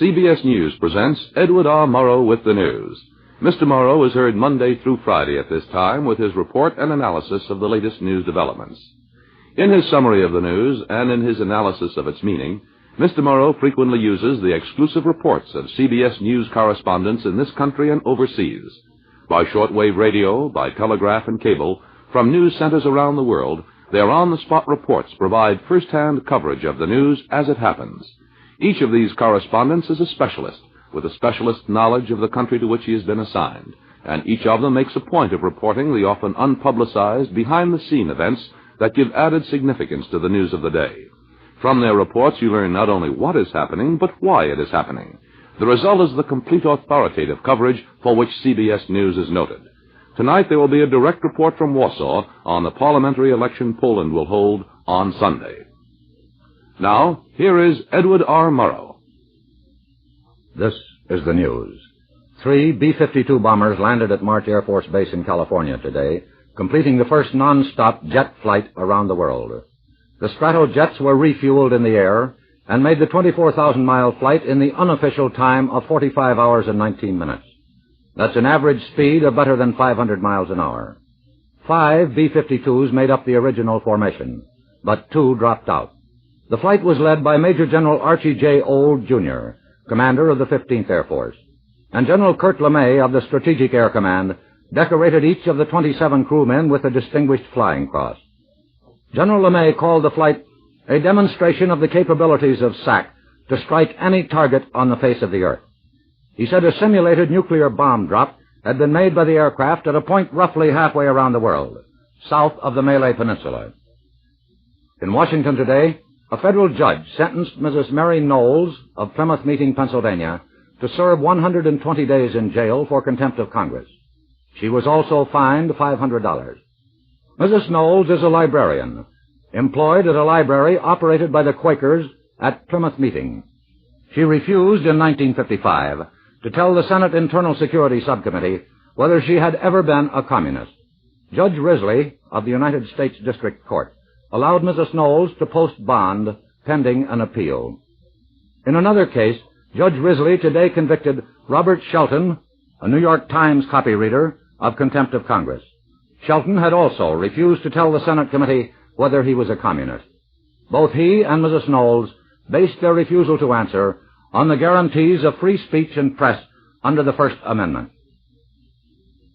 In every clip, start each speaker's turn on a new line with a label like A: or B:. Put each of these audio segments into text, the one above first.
A: CBS News presents Edward R. Murrow with the news. Mr. Murrow is heard Monday through Friday at this time with his report and analysis of the latest news developments. In his summary of the news and in his analysis of its meaning, Mr. Murrow frequently uses the exclusive reports of CBS News correspondents in this country and overseas. By shortwave radio, by telegraph and cable, from news centers around the world, their on-the-spot reports provide first-hand coverage of the news as it happens. Each of these correspondents is a specialist, with a specialist knowledge of the country to which he has been assigned, and each of them makes a point of reporting the often unpublicized, behind-the-scene events that give added significance to the news of the day. From their reports, you learn not only what is happening, but why it is happening. The result is the complete authoritative coverage for which CBS News is noted. Tonight there will be a direct report from Warsaw on the parliamentary election Poland will hold on Sunday. Now, here is Edward R. Murrow.
B: This is the news. 3 B-52 bombers landed at March Air Force Base in California today, completing the first non-stop jet flight around the world. The Stratojets were refueled in the air and made the 24,000-mile flight in the unofficial time of 45 hours and 19 minutes. That's an average speed of better than 500 miles an hour. 5 B-52s made up the original formation, but 2 dropped out. The flight was led by Major General Archie J. Old, Jr., commander of the 15th Air Force, and General Kurt LeMay of the Strategic Air Command decorated each of the 27 crewmen with a Distinguished Flying Cross. General LeMay called the flight a demonstration of the capabilities of SAC to strike any target on the face of the earth. He said a simulated nuclear bomb drop had been made by the aircraft at a point roughly halfway around the world, south of the Malay Peninsula. In Washington today, a federal judge sentenced Mrs. Mary Knowles of Plymouth Meeting, Pennsylvania, to serve 120 days in jail for contempt of Congress. She was also fined $500. Mrs. Knowles is a librarian, employed at a library operated by the Quakers at Plymouth Meeting. She refused in 1955 to tell the Senate Internal Security Subcommittee whether she had ever been a communist. Judge Risley of the United States District Court allowed Mrs. Knowles to post bond pending an appeal. In another case, Judge Risley today convicted Robert Shelton, a New York Times copy reader, of contempt of Congress. Shelton had also refused to tell the Senate committee whether he was a communist. Both he and Mrs. Knowles based their refusal to answer on the guarantees of free speech and press under the First Amendment.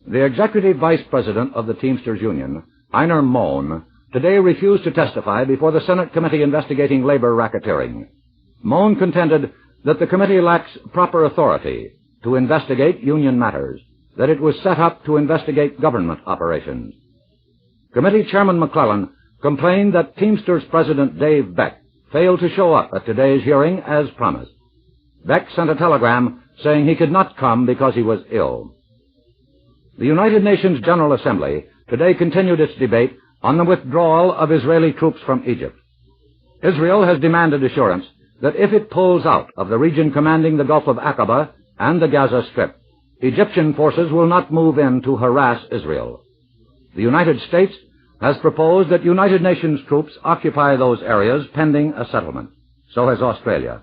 B: The executive vice president of the Teamsters Union, Einar Mohn, today refused to testify before the Senate committee investigating labor racketeering. Mohn contended that the committee lacks proper authority to investigate union matters, that it was set up to investigate government operations. Committee Chairman McClellan complained that Teamsters President Dave Beck failed to show up at today's hearing as promised. Beck sent a telegram saying he could not come because he was ill. The United Nations General Assembly today continued its debate on the withdrawal of Israeli troops from Egypt. Israel has demanded assurance that if it pulls out of the region commanding the Gulf of Aqaba and the Gaza Strip, Egyptian forces will not move in to harass Israel. The United States has proposed that United Nations troops occupy those areas pending a settlement. So has Australia.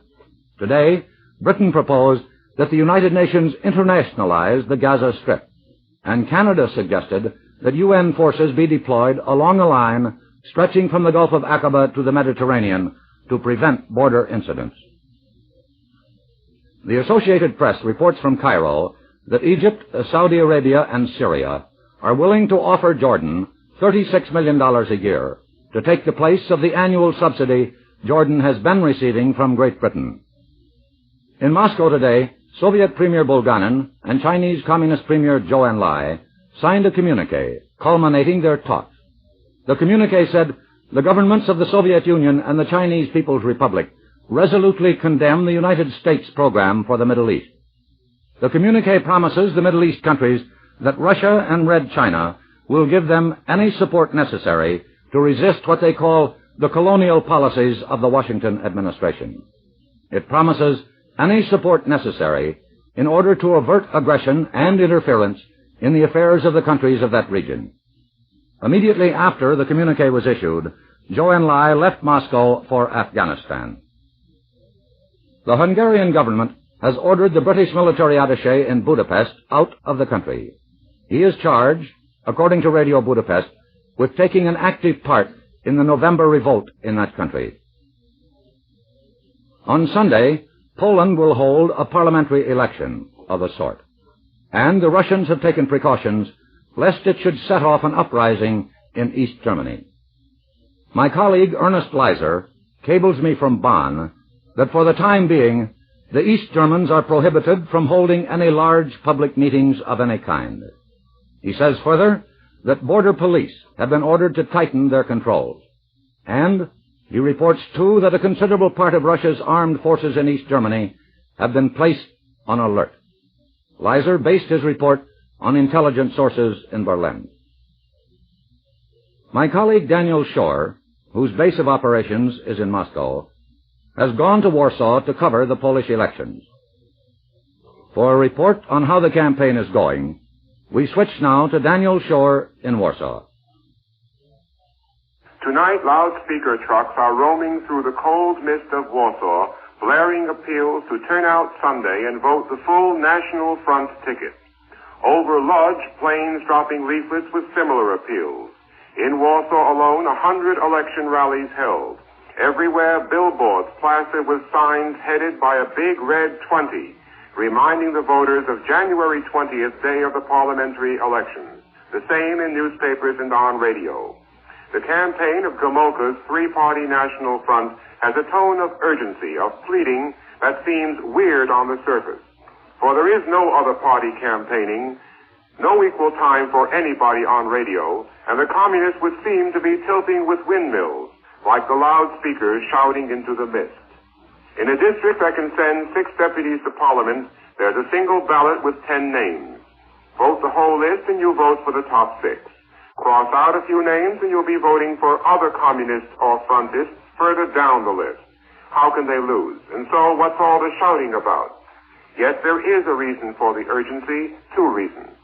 B: Today, Britain proposed that the United Nations internationalize the Gaza Strip, and Canada suggested that UN forces be deployed along a line stretching from the Gulf of Aqaba to the Mediterranean to prevent border incidents. The Associated Press reports from Cairo that Egypt, Saudi Arabia, and Syria are willing to offer Jordan $36 million a year to take the place of the annual subsidy Jordan has been receiving from Great Britain. In Moscow today, Soviet Premier Bulganin and Chinese Communist Premier Zhou Enlai signed a communique culminating their talks. The communique said, "The governments of the Soviet Union and the Chinese People's Republic resolutely condemn the United States program for the Middle East." The communique promises the Middle East countries that Russia and Red China will give them any support necessary to resist what they call the colonial policies of the Washington administration. It promises any support necessary in order to avert aggression and interference in the affairs of the countries of that region. Immediately after the communique was issued, Zhou Enlai left Moscow for Afghanistan. The Hungarian government has ordered the British military attaché in Budapest out of the country. He is charged, according to Radio Budapest, with taking an active part in the November revolt in that country. On Sunday, Poland will hold a parliamentary election of a sort, and the Russians have taken precautions lest it should set off an uprising in East Germany. My colleague Ernest Leiser cables me from Bonn that for the time being, the East Germans are prohibited from holding any large public meetings of any kind. He says further that border police have been ordered to tighten their controls. And he reports, too, that a considerable part of Russia's armed forces in East Germany have been placed on alert. Leiser based his report on intelligence sources in Berlin. My colleague Daniel Shore, whose base of operations is in Moscow, has gone to Warsaw to cover the Polish elections. For a report on how the campaign is going, we switch now to Daniel Shore in Warsaw.
C: Tonight, loudspeaker trucks are roaming through the cold mist of Warsaw, blaring appeals to turn out Sunday and vote the full National Front ticket. Over Lodz, planes dropping leaflets with similar appeals. In Warsaw alone, 100 election rallies held. Everywhere, billboards plastered with signs headed by a big red 20, reminding the voters of January 20th, day of the parliamentary elections. The same in newspapers and on radio. The campaign of Gomulka's three-party National Front has a tone of urgency, of pleading that seems weird on the surface. For there is no other party campaigning, no equal time for anybody on radio, and the communists would seem to be tilting with windmills, like the loudspeakers shouting into the mist. In a district that can send 6 deputies to Parliament, there's a single ballot with 10 names. Vote the whole list and you vote for the top 6. Cross out a few names and you'll be voting for other communists or frontists further down the list. How can they lose? And so what's all the shouting about? Yet there is a reason for the urgency, 2 reasons.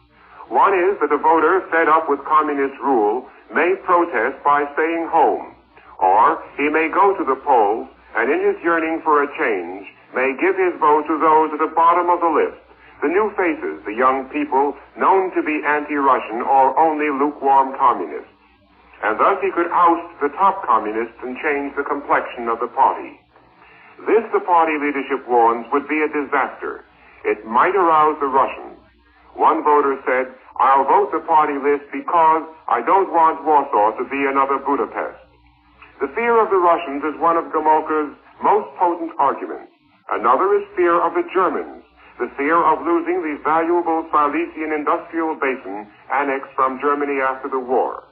C: One is that the voter fed up with communist rule may protest by staying home. Or he may go to the polls and in his yearning for a change may give his vote to those at the bottom of the list, the new faces, the young people known to be anti-Russian or only lukewarm communists. And thus he could oust the top communists and change the complexion of the party. This, the party leadership warns, would be a disaster. It might arouse the Russians. One voter said, "I'll vote the party list because I don't want Warsaw to be another Budapest." The fear of the Russians is one of Gomulka's most potent arguments. Another is fear of the Germans, the fear of losing the valuable Silesian industrial basin annexed from Germany after the war.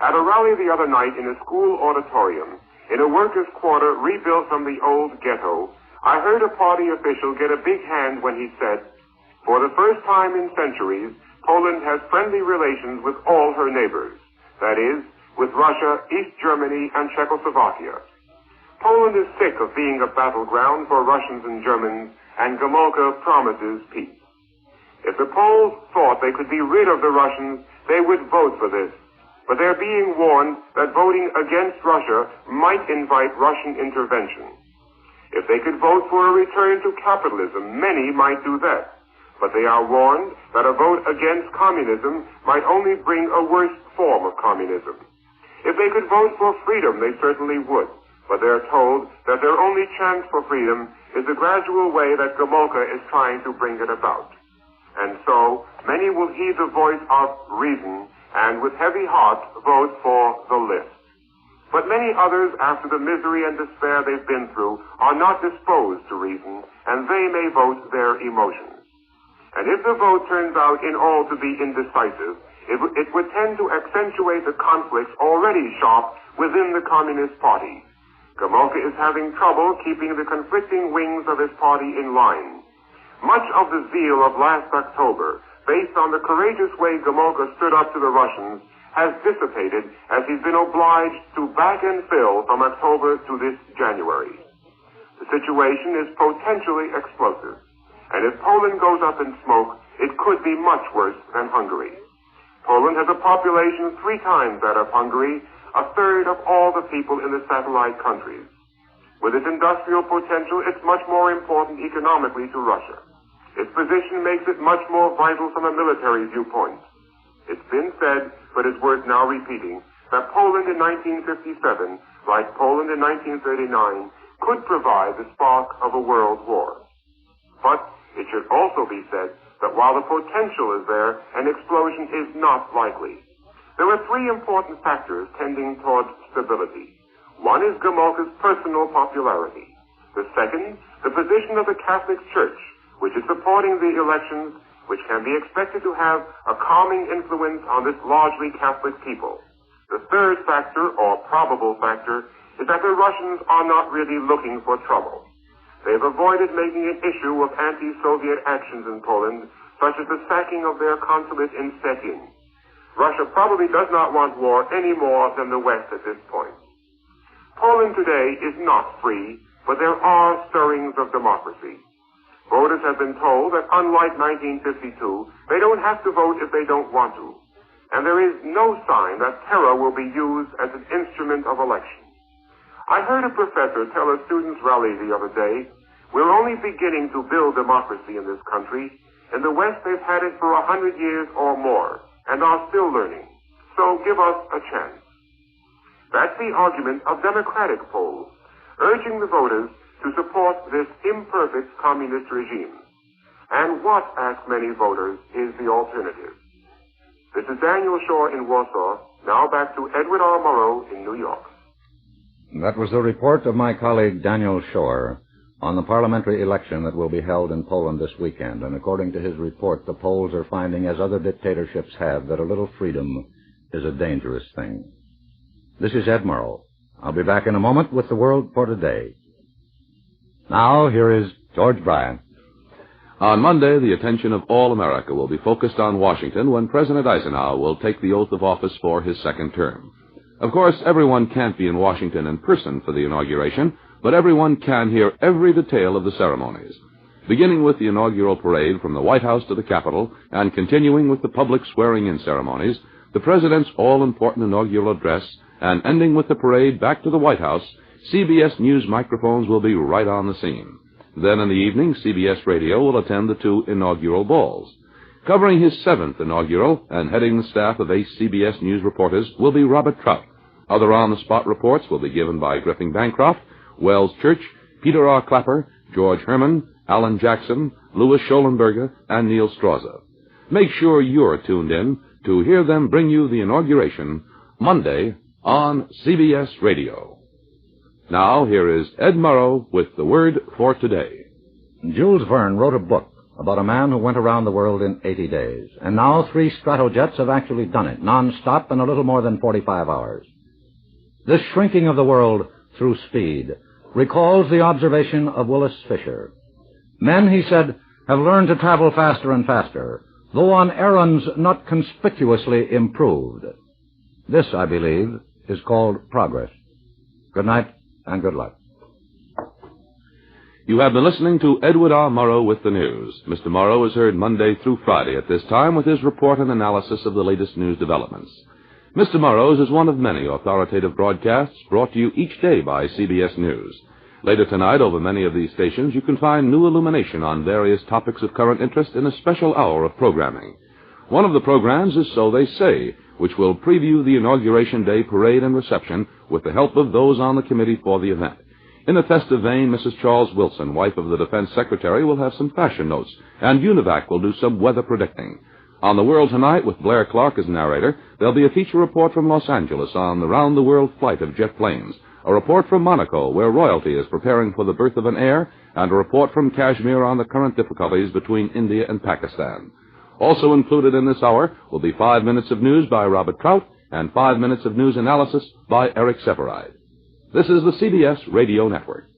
C: At a rally the other night in a school auditorium, in a workers' quarter rebuilt from the old ghetto, I heard a party official get a big hand when he said, "For the first time in centuries, Poland has friendly relations with all her neighbors. That is, with Russia, East Germany, and Czechoslovakia. Poland is sick of being a battleground for Russians and Germans, and Gomulka promises peace." If the Poles thought they could be rid of the Russians, they would vote for this. But they're being warned that voting against Russia might invite Russian intervention. If they could vote for a return to capitalism, many might do that. But they are warned that a vote against communism might only bring a worse form of communism. If they could vote for freedom, they certainly would. But they're told that their only chance for freedom is the gradual way that Gomulka is trying to bring it about. And so, many will heed the voice of reason and with heavy hearts vote for the list. But many others, after the misery and despair they've been through, are not disposed to reason, and they may vote their emotions. And if the vote turns out in all to be indecisive, it would tend to accentuate the conflicts already sharp within the Communist Party. Gomulka is having trouble keeping the conflicting wings of his party in line. Much of the zeal of last October, based on the courageous way Gomulka stood up to the Russians, has dissipated as he's been obliged to back and fill from October to this January. The situation is potentially explosive, and if Poland goes up in smoke, it could be much worse than Hungary. Poland has a population 3 times that of Hungary, a third of all the people in the satellite countries. With its industrial potential, it's much more important economically to Russia. Its position makes it much more vital from a military viewpoint. It's been said, but it's worth now repeating, that Poland in 1957, like Poland in 1939, could provide the spark of a world war. But it should also be said that while the potential is there, an explosion is not likely. There are three important factors tending towards stability. One is Gomulka's personal popularity. The second, the position of the Catholic Church, which is supporting the elections, which can be expected to have a calming influence on this largely Catholic people. The third factor, or probable factor, is that the Russians are not really looking for trouble. They've avoided making an issue of anti-Soviet actions in Poland, such as the sacking of their consulate in Stettin. Russia probably does not want war any more than the West at this point. Poland today is not free, but there are stirrings of democracy. Voters have been told that unlike 1952, they don't have to vote if they don't want to. And there is no sign that terror will be used as an instrument of election. I heard a professor tell a students' rally the other day, we're only beginning to build democracy in this country. In the West, they've had it for 100 years or more, and are still learning. So give us a chance. That's the argument of Democratic polls, urging the voters to support this imperfect communist regime. And what, ask many voters, is the alternative? This is Daniel Shaw in Warsaw. Now back to Edward R. Murrow in New York.
B: That was the report of my colleague Daniel Shore on the parliamentary election that will be held in Poland this weekend. And according to his report, the polls are finding, as other dictatorships have, that a little freedom is a dangerous thing. This is Ed Murrow. I'll be back in a moment with the World for Today. Now, here is George Bryan.
A: On Monday, the attention of all America will be focused on Washington when President Eisenhower will take the oath of office for his second term. Of course, everyone can't be in Washington in person for the inauguration, but everyone can hear every detail of the ceremonies, beginning with the inaugural parade from the White House to the Capitol and continuing with the public swearing-in ceremonies, the President's all-important inaugural address, and ending with the parade back to the White House. CBS News microphones will be right on the scene. Then in the evening, CBS Radio will attend the two inaugural balls. Covering his seventh inaugural and heading the staff of 8 CBS News reporters will be Robert Trout. Other on-the-spot reports will be given by Griffin Bancroft, Wells Church, Peter R. Clapper, George Herman, Alan Jackson, Louis Schollenberger, and Neil Strauza. Make sure you're tuned in to hear them bring you the inauguration Monday on CBS Radio. Now, here is Ed Murrow with the Word for Today.
B: Jules Verne wrote a book about a man who went around the world in 80 days. And now 3 Stratojets have actually done it, non-stop in a little more than 45 hours. This shrinking of the world through speed recalls the observation of Willis Fisher. Men, he said, have learned to travel faster and faster, though on errands not conspicuously improved. This, I believe, is called progress. Good night and good luck.
A: You have been listening to Edward R. Murrow with the news. Mr. Murrow is heard Monday through Friday at this time with his report and analysis of the latest news developments. Mr. Murrow's is one of many authoritative broadcasts brought to you each day by CBS News. Later tonight, over many of these stations, you can find new illumination on various topics of current interest in a special hour of programming. One of the programs is So They Say, which will preview the Inauguration Day parade and reception with the help of those on the committee for the event. In a festive vein, Mrs. Charles Wilson, wife of the Defense Secretary, will have some fashion notes, and UNIVAC will do some weather predicting. On The World Tonight, with Blair Clark as narrator, there'll be a feature report from Los Angeles on the round-the-world flight of jet planes, a report from Monaco, where royalty is preparing for the birth of an heir, and a report from Kashmir on the current difficulties between India and Pakistan. Also included in this hour will be 5 minutes of news by Robert Trout and 5 minutes of news analysis by Eric Seferide. This is the CBS Radio Network.